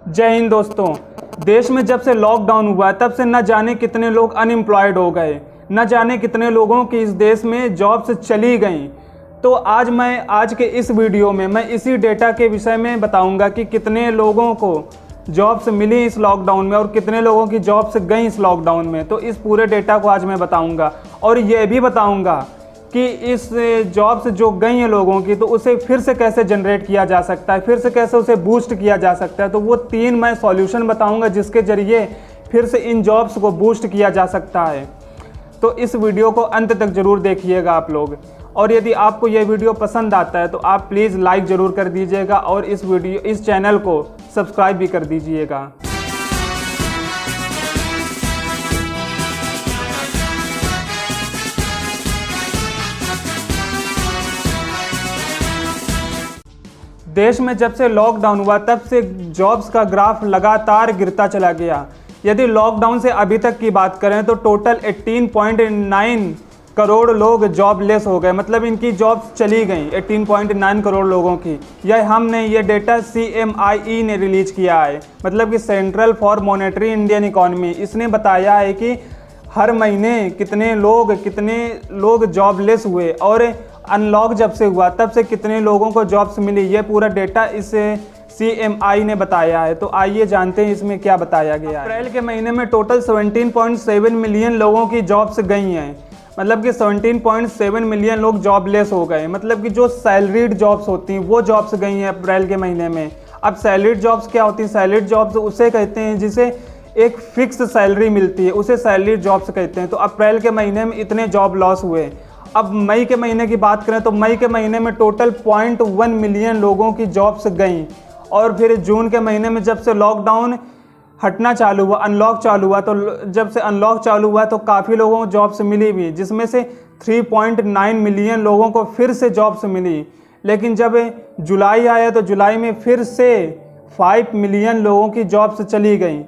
जय हिंद दोस्तों। देश में जब से लॉकडाउन हुआ तब से न जाने कितने लोग अनएम्प्लॉयड हो गए, न जाने कितने लोगों की इस देश में जॉब्स चली गईं। तो आज के इस वीडियो में मैं इसी डेटा के विषय में बताऊंगा कि कितने लोगों को जॉब्स मिली इस लॉकडाउन में और कितने लोगों की जॉब्स गई इस लॉकडाउन में। तो इस पूरे डेटा को आज मैं बताऊंगा और ये भी बताऊंगा कि इस जॉब्स जो गई हैं लोगों की तो उसे फिर से कैसे जनरेट किया जा सकता है, फिर से कैसे उसे बूस्ट किया जा सकता है। तो वो 3 मैं सॉल्यूशन बताऊंगा जिसके ज़रिए फिर से इन जॉब्स को बूस्ट किया जा सकता है। तो इस वीडियो को अंत तक ज़रूर देखिएगा आप लोग। और यदि आपको यह वीडियो पसंद आता है तो आप प्लीज़ लाइक ज़रूर कर दीजिएगा और इस चैनल को सब्सक्राइब भी कर दीजिएगा। देश में जब से लॉकडाउन हुआ तब से जॉब्स का ग्राफ लगातार गिरता चला गया। यदि लॉकडाउन से अभी तक की बात करें तो टोटल 18.9 करोड़ लोग जॉबलेस हो गए, मतलब इनकी जॉब्स चली गई 18.9 करोड़ लोगों की। ये डेटा CMIE ने रिलीज किया है, मतलब कि central for monetary Indian economy. इसने बताया है कि हर महीने कितने लोग जॉबलेस हुए और अनलॉक जब से हुआ तब से कितने लोगों को जॉब्स मिली। ये पूरा डेटा इस CMI ने बताया है। तो आइए जानते हैं इसमें क्या बताया गया है। अप्रैल के महीने में टोटल 17.7 मिलियन लोगों की जॉब्स गई हैं, मतलब कि 17.7 मिलियन लोग जॉबलेस हो गए, मतलब कि जो सैलरीड जॉब्स होती हैं वो जॉब्स गई हैं अप्रैल के महीने में। अब सैलरीड जॉब्स क्या होती हैं? सैलरीड जॉब्स उसे कहते हैं जिसे एक फिक्स सैलरी मिलती है, उसे सैलरीड जॉब्स कहते हैं। तो अप्रैल के महीने में इतने जॉब लॉस हुए। अब मई के महीने की बात करें तो मई के महीने में टोटल 0.1 मिलियन लोगों की जॉब्स गईं। और फिर जून के महीने में जब से लॉकडाउन हटना चालू हुआ, अनलॉक चालू हुआ, तो जब से अनलॉक चालू हुआ तो काफ़ी लोगों को जॉब्स मिली भी, जिसमें से 3.9 मिलियन लोगों को फिर से जॉब्स मिली। लेकिन जब जुलाई आया तो जुलाई में फिर से 5 मिलियन लोगों की जॉब्स चली गई।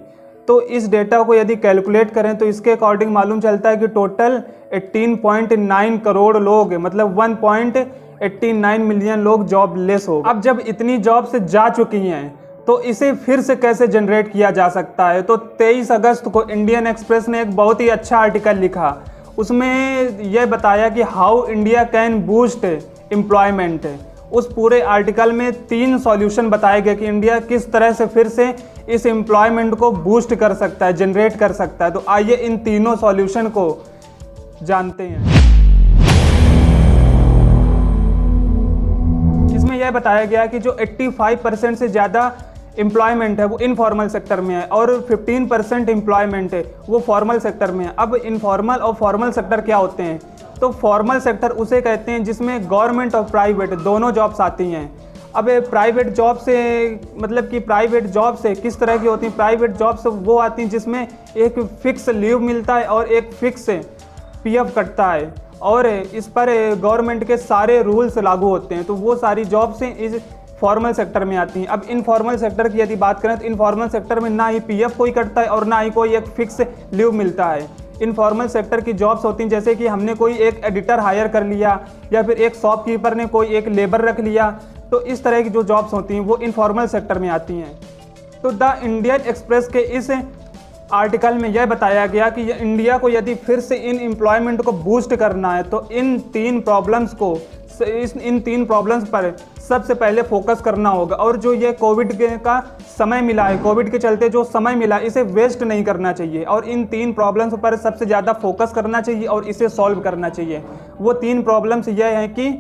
तो इस डेटा को यदि कैलकुलेट करें तो इसके अकॉर्डिंग मालूम चलता है कि टोटल 18.9 करोड़ लोग, मतलब 1.89 मिलियन लोग जॉबलेस हो। अब जब इतनी जॉब्स जा चुकी हैं तो इसे फिर से कैसे जनरेट किया जा सकता है। तो 23 अगस्त को इंडियन एक्सप्रेस ने एक बहुत ही अच्छा आर्टिकल लिखा। उसमें यह बताया कि how India can boost employment. उस पूरे आर्टिकल में 3 सॉल्यूशन बताए गए कि इंडिया किस तरह से फिर से इस एम्प्लॉयमेंट को बूस्ट कर सकता है, जनरेट कर सकता है। तो आइए इन तीनों सॉल्यूशन को जानते हैं। इसमें यह बताया गया कि जो 85% से ज़्यादा एम्प्लॉयमेंट है वो इनफॉर्मल सेक्टर में है और 15% एम्प्लॉयमेंट है वो फॉर्मल सेक्टर में है। अब इनफॉर्मल और फॉर्मल सेक्टर क्या होते हैं? तो फॉर्मल सेक्टर उसे कहते हैं जिसमें गवर्नमेंट और प्राइवेट दोनों जॉब्स आती हैं। अब प्राइवेट जॉब से मतलब कि प्राइवेट जॉब से किस तरह की होती हैं? प्राइवेट जॉब्स वो आती हैं जिसमें एक फिक्स लीव मिलता है और एक फिक्स PF कटता है और इस पर गवर्नमेंट के सारे रूल्स लागू होते हैं। तो वो सारी जॉब्स इस फॉर्मल सेक्टर में आती हैं। अब इनफॉर्मल सेक्टर की यदि बात करें तो इनफॉर्मल सेक्टर में ना ही PF कोई कटता है और ना ही कोई एक फिक्स लीव मिलता है। इनफॉर्मल सेक्टर की जॉब्स होती हैं जैसे कि हमने कोई एक एडिटर हायर कर लिया या फिर एक शॉपकीपर ने कोई एक लेबर रख लिया। तो इस तरह की जो जॉब्स होती हैं वो इनफॉर्मल सेक्टर में आती हैं। तो द इंडियन एक्सप्रेस के इस आर्टिकल में यह बताया गया कि इंडिया को यदि फिर से इन एम्प्लॉयमेंट को बूस्ट करना है तो इन तीन प्रॉब्लम्स पर सबसे पहले फोकस करना होगा। और जो ये कोविड का समय मिला है, कोविड के चलते जो समय मिला इसे वेस्ट नहीं करना चाहिए और इन 3 प्रॉब्लम्स पर सबसे ज़्यादा फोकस करना चाहिए और इसे सॉल्व करना चाहिए। वो 3 प्रॉब्लम्स ये हैं कि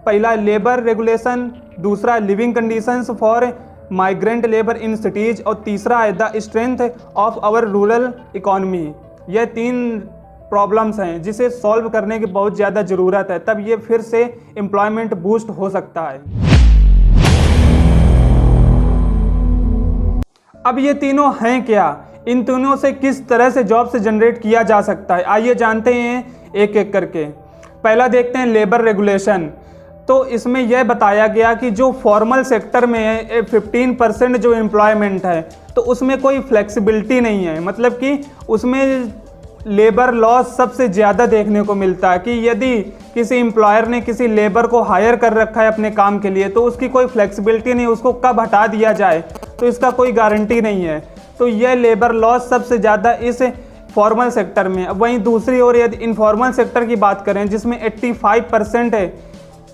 पहला लेबर रेगुलेशन, दूसरा living conditions for migrant labour in cities और तीसरा है the strength of our rural economy. यह 3 प्रॉब्लम्स हैं जिसे सॉल्व करने की बहुत ज़्यादा ज़रूरत है, तब ये फिर से एम्प्लॉयमेंट बूस्ट हो सकता है। अब ये तीनों हैं क्या? इन तीनों से किस तरह से जॉब से जनरेट किया जा सकता है, आइए जानते हैं एक एक करके। पहला देखते हैं लेबर रेगुलेशन। तो इसमें यह बताया गया कि जो फॉर्मल सेक्टर में 15% जो एम्प्लॉयमेंट है तो उसमें कोई फ्लेक्सिबिलिटी नहीं है, मतलब कि उसमें लेबर लॉस सबसे ज़्यादा देखने को मिलता है कि यदि किसी एम्प्लॉयर ने किसी लेबर को हायर कर रखा है अपने काम के लिए तो उसकी कोई फ्लेक्सिबिलिटी नहीं, उसको कब हटा दिया जाए तो इसका कोई गारंटी नहीं है। तो यह लेबर लॉस सबसे ज़्यादा इस फॉर्मल सेक्टर में। अब वहीं दूसरी ओर यदि इनफॉर्मल सेक्टर की बात करें जिसमें 85%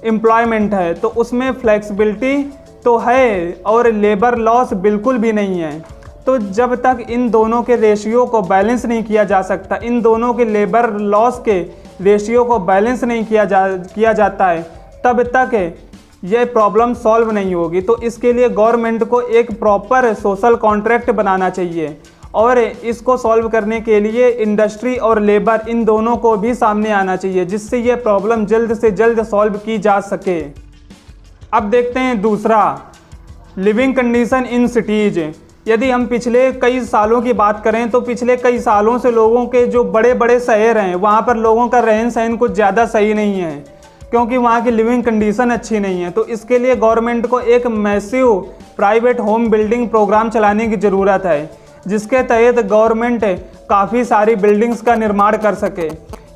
एम्प्लॉयमेंट है तो उसमें फ्लेक्सिबिलिटी तो है और लेबर लॉस बिल्कुल भी नहीं है। तो जब तक इन दोनों के रेशियो को बैलेंस नहीं किया जा सकता, इन दोनों के लेबर लॉस के रेशियो को बैलेंस नहीं किया जाता है, तब तक यह प्रॉब्लम सॉल्व नहीं होगी। तो इसके लिए गवर्नमेंट को एक प्रॉपर सोशल कॉन्ट्रैक्ट बनाना चाहिए और इसको सॉल्व करने के लिए इंडस्ट्री और लेबर इन दोनों को भी सामने आना चाहिए जिससे ये प्रॉब्लम जल्द से जल्द सॉल्व की जा सके। अब देखते हैं दूसरा, लिविंग कंडीशन इन सिटीज़। यदि हम पिछले कई सालों की बात करें तो पिछले कई सालों से लोगों के जो बड़े बड़े शहर हैं वहाँ पर लोगों का रहन सहन कुछ ज़्यादा सही नहीं है क्योंकि वहाँ की लिविंग कंडीशन अच्छी नहीं है। तो इसके लिए गवर्नमेंट को एक massive private home building programme चलाने की ज़रूरत है जिसके तहत गवर्नमेंट काफ़ी सारी बिल्डिंग्स का निर्माण कर सके।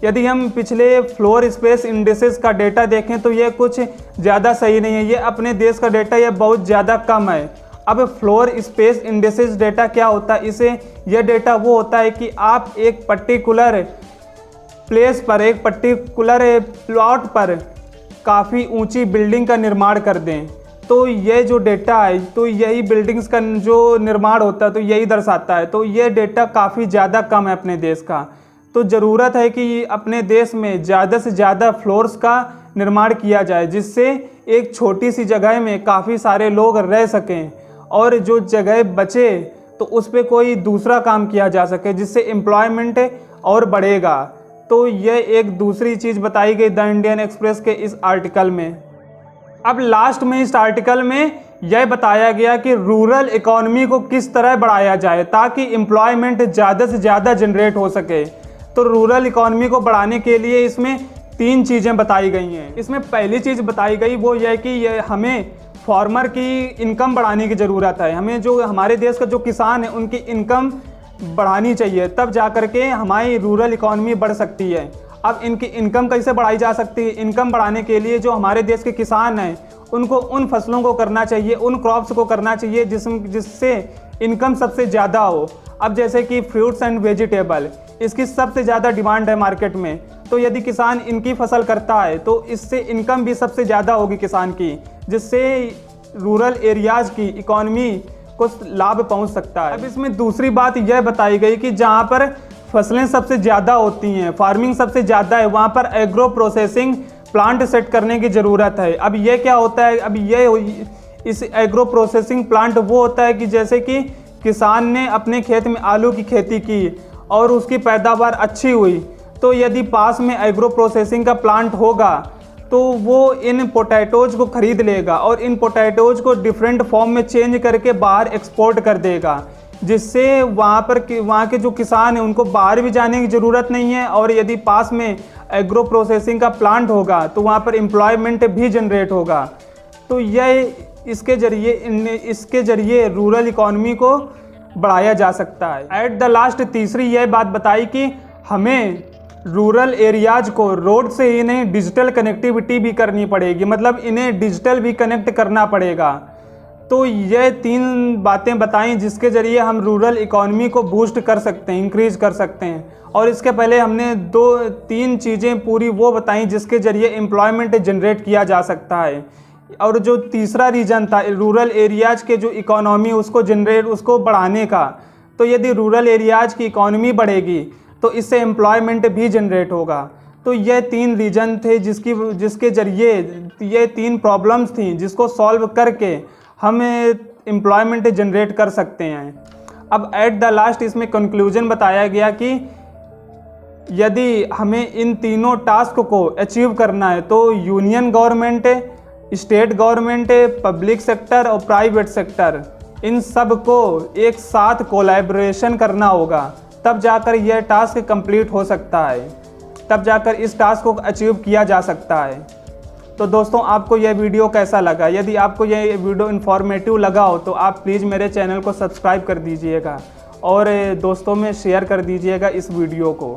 यदि हम पिछले फ्लोर स्पेस इंडेक्सेस का डेटा देखें तो ये कुछ ज़्यादा सही नहीं है, ये अपने देश का डेटा ये बहुत ज़्यादा कम है। अब फ्लोर स्पेस इंडेक्सेस डेटा क्या होता है, इसे यह डेटा वो होता है कि आप एक पर्टिकुलर प्लेस पर, एक पर्टिकुलर प्लॉट पर काफ़ी ऊंची बिल्डिंग का निर्माण कर दें तो ये जो डेटा है तो यही बिल्डिंग्स का जो निर्माण होता है तो यही दर्शाता है। तो ये डेटा काफ़ी ज़्यादा कम है अपने देश का। तो ज़रूरत है कि अपने देश में ज़्यादा से ज़्यादा फ्लोर्स का निर्माण किया जाए जिससे एक छोटी सी जगह में काफ़ी सारे लोग रह सकें और जो जगह बचे तो उस पर कोई दूसरा काम किया जा सके जिससे एम्प्लॉयमेंट और बढ़ेगा। तो यह एक दूसरी चीज़ बताई गई द इंडियन एक्सप्रेस के इस आर्टिकल में। अब लास्ट में इस आर्टिकल में यह बताया गया कि रूरल इकोनॉमी को किस तरह बढ़ाया जाए ताकि एम्प्लॉयमेंट ज़्यादा से ज़्यादा जनरेट हो सके। तो रूरल इकोनॉमी को बढ़ाने के लिए इसमें 3 चीज़ें बताई गई हैं। इसमें पहली चीज़ बताई गई वो यह कि हमें फार्मर की इनकम बढ़ाने की ज़रूरत है। हमें जो हमारे देश का जो किसान है उनकी इनकम बढ़ानी चाहिए, तब जा कर के हमारी रूरल इकोनॉमी बढ़ सकती है। अब इनकी इनकम कैसे बढ़ाई जा सकती है? इनकम बढ़ाने के लिए जो हमारे देश के किसान हैं उनको उन फसलों को करना चाहिए, उन क्रॉप्स को करना चाहिए जिससे इनकम सबसे ज़्यादा हो। अब जैसे कि फ्रूट्स एंड वेजिटेबल, इसकी सबसे ज़्यादा डिमांड है मार्केट में। तो यदि किसान इनकी फसल करता है तो इससे इनकम भी सबसे ज़्यादा होगी किसान की, जिससे रूरल एरियाज़ की इकोनॉमी को लाभ पहुंच सकता है। अब इसमें दूसरी बात यह बताई गई कि जहां पर फसलें सबसे ज़्यादा होती हैं, फार्मिंग सबसे ज़्यादा है, वहां पर एग्रो प्रोसेसिंग प्लांट सेट करने की ज़रूरत है। अब ये क्या होता है? अब ये इस एग्रो प्रोसेसिंग प्लांट वो होता है कि जैसे कि किसान ने अपने खेत में आलू की खेती की और उसकी पैदावार अच्छी हुई, तो यदि पास में एग्रो प्रोसेसिंग का प्लांट होगा तो वो इन पोटैटोज को ख़रीद लेगा और इन पोटैटोज को डिफरेंट फॉर्म में चेंज करके बाहर एक्सपोर्ट कर देगा, जिससे वहाँ के जो किसान हैं उनको बाहर भी जाने की ज़रूरत नहीं है। और यदि पास में एग्रो प्रोसेसिंग का प्लांट होगा तो वहाँ पर एम्प्लॉयमेंट भी जनरेट होगा। तो यह इसके ज़रिए रूरल इकॉनमी को बढ़ाया जा सकता है। एट द लास्ट तीसरी यह बात बताई कि हमें रूरल एरियाज़ को रोड से इन्हें डिजिटल कनेक्टिविटी भी करनी पड़ेगी, मतलब इन्हें डिजिटल भी कनेक्ट करना पड़ेगा। तो ये 3 बातें बताई जिसके ज़रिए हम रूरल इकॉनमी को बूस्ट कर सकते हैं, इंक्रीज़ कर सकते हैं। और इसके पहले हमने 2-3 चीज़ें पूरी वो बताई जिसके ज़रिए एम्प्लॉयमेंट जनरेट किया जा सकता है। और जो तीसरा रीजन था रूरल एरियाज़ के जो इकोनॉमी उसको बढ़ाने का, तो यदि रूरल एरियाज़ की इकोनॉमी बढ़ेगी तो इससे एम्प्लॉयमेंट भी जनरेट होगा। तो ये 3 रीजन थे जिसके ज़रिए ये 3 प्रॉब्लम्स थी जिसको सॉल्व करके हम एम्प्लॉयमेंट जनरेट कर सकते हैं। अब एट द लास्ट इसमें कंक्लूजन बताया गया कि यदि हमें इन तीनों टास्क को अचीव करना है तो union government, state government, public sector और प्राइवेट सेक्टर, इन सब को एक साथ कोलैबोरेशन करना होगा, तब जाकर यह टास्क कंप्लीट हो सकता है, तब जाकर इस टास्क को अचीव किया जा सकता है। तो दोस्तों, आपको यह वीडियो कैसा लगा? यदि आपको यह वीडियो इन्फॉर्मेटिव लगा हो तो आप प्लीज़ मेरे चैनल को सब्सक्राइब कर दीजिएगा और दोस्तों में शेयर कर दीजिएगा इस वीडियो को।